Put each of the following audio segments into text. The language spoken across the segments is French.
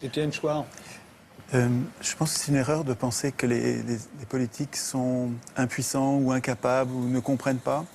Étienne Chouard. Je pense que c'est une erreur de penser que les politiques sont impuissants ou incapables ou ne comprennent pas,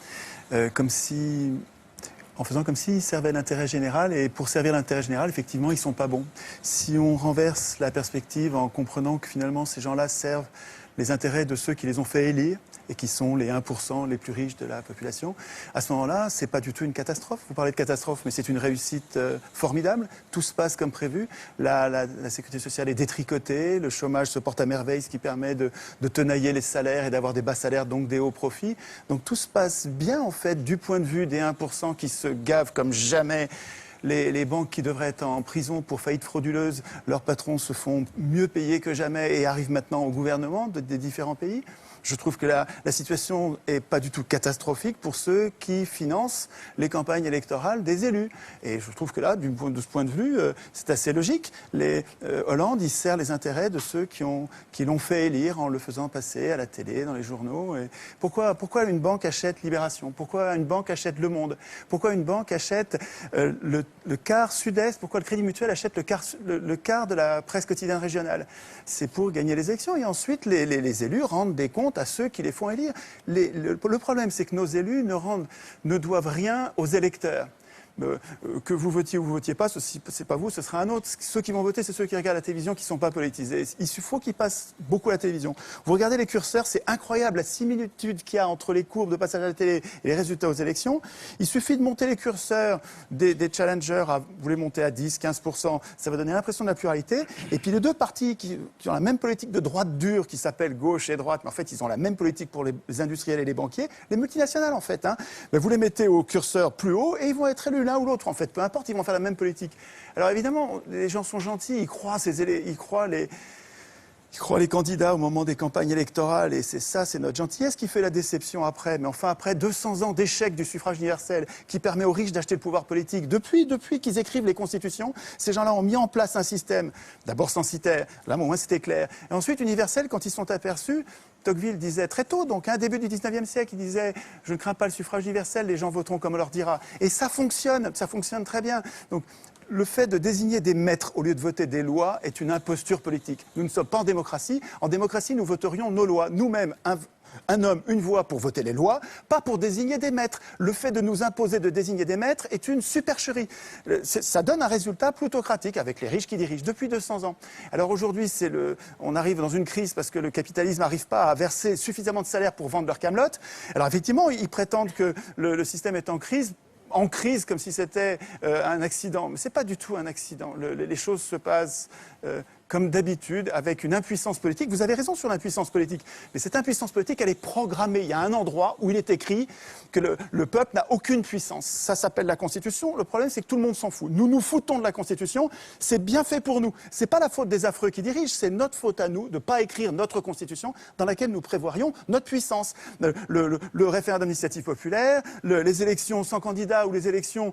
en faisant comme s'ils servaient l'intérêt général. Et pour servir l'intérêt général, effectivement, ils ne sont pas bons. Si on renverse la perspective en comprenant que finalement ces gens-là servent les intérêts de ceux qui les ont fait élire et qui sont les 1% les plus riches de la population, à ce moment-là, ce n'est pas du tout une catastrophe. Vous parlez de catastrophe, mais c'est une réussite formidable. Tout se passe comme prévu. La sécurité sociale est détricotée, le chômage se porte à merveille, ce qui permet de tenailler les salaires et d'avoir des bas salaires, donc des hauts profits. Donc tout se passe bien, en fait, du point de vue des 1% qui se gavent comme jamais. Les banques qui devraient être en prison pour faillite frauduleuse, leurs patrons se font mieux payer que jamais et arrivent maintenant au gouvernement des différents pays. Je trouve que la situation n'est pas du tout catastrophique pour ceux qui financent les campagnes électorales des élus. Et je trouve que là, de ce point de vue, c'est assez logique. Hollande, il sert les intérêts de ceux qui l'ont fait élire en le faisant passer à la télé, dans les journaux. Et pourquoi une banque achète Libération? Pourquoi une banque achète Le Monde? Pourquoi une banque achète le quart Sud-Est? Pourquoi le Crédit Mutuel achète le quart de la presse quotidienne régionale? C'est pour gagner les élections. Et ensuite, les élus rendent des comptes à ceux qui les font élire. Le problème, c'est que nos élus ne doivent rien aux électeurs. Que vous votiez ou vous votiez pas, c'est pas vous, ce sera un autre. Ceux qui vont voter, c'est ceux qui regardent la télévision, qui ne sont pas politisés. Il faut qu'ils passent beaucoup à la télévision. Vous regardez les curseurs, c'est incroyable la similitude qu'il y a entre les courbes de passage à la télé et les résultats aux élections. Il suffit de monter les curseurs des challengers, vous les montez à 10, 15%, ça va donner l'impression de la pluralité. Et puis les deux partis qui ont la même politique de droite dure, qui s'appelle gauche et droite, mais en fait ils ont la même politique pour les industriels et les banquiers, les multinationales en fait. Ben, vous les mettez au curseur plus haut et ils vont être élus l'un ou l'autre, en fait, peu importe, ils vont faire la même politique. Alors évidemment, les gens sont gentils, ils croient les candidats au moment des campagnes électorales, et c'est notre gentillesse qui fait la déception après. Mais enfin, après 200 ans d'échec du suffrage universel, qui permet aux riches d'acheter le pouvoir politique, depuis qu'ils écrivent les constitutions, ces gens-là ont mis en place un système, d'abord censitaire, là au moins c'était clair, et ensuite universel quand ils sont aperçus. Tocqueville disait très tôt, donc début du 19e siècle, il disait « Je ne crains pas le suffrage universel, les gens voteront comme on leur dira ». Et ça fonctionne très bien. Donc, le fait de désigner des maîtres au lieu de voter des lois est une imposture politique. Nous ne sommes pas en démocratie. En démocratie, nous voterions nos lois, nous-mêmes. Un homme, une voix pour voter les lois, pas pour désigner des maîtres. Le fait de nous imposer de désigner des maîtres est une supercherie. Ça donne un résultat plutocratique avec les riches qui dirigent depuis 200 ans. Alors aujourd'hui, on arrive dans une crise parce que le capitalisme n'arrive pas à verser suffisamment de salaire pour vendre leur camelote. Alors effectivement, ils prétendent que le système est en crise comme si c'était un accident. Mais ce n'est pas du tout un accident. Les choses se passent comme d'habitude, avec une impuissance politique. Vous avez raison sur l'impuissance politique, mais cette impuissance politique, elle est programmée. Il y a un endroit où il est écrit que le peuple n'a aucune puissance. Ça s'appelle la Constitution. Le problème, c'est que tout le monde s'en fout. Nous nous foutons de la Constitution. C'est bien fait pour nous. Ce n'est pas la faute des affreux qui dirigent, c'est notre faute à nous de ne pas écrire notre Constitution dans laquelle nous prévoirions notre puissance. Le référendum d'initiative populaire, les élections sans candidat ou les élections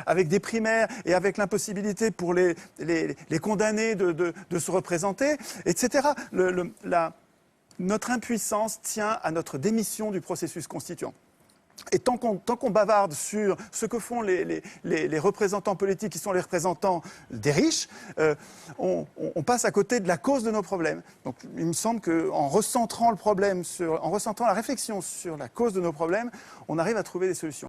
avec des primaires et avec l'impossibilité pour les condamnés de se représenter, etc. Notre impuissance tient à notre démission du processus constituant. Et tant qu'on bavarde sur ce que font les représentants politiques qui sont les représentants des riches, on passe à côté de la cause de nos problèmes. Donc il me semble qu'en recentrant la réflexion sur la cause de nos problèmes, on arrive à trouver des solutions.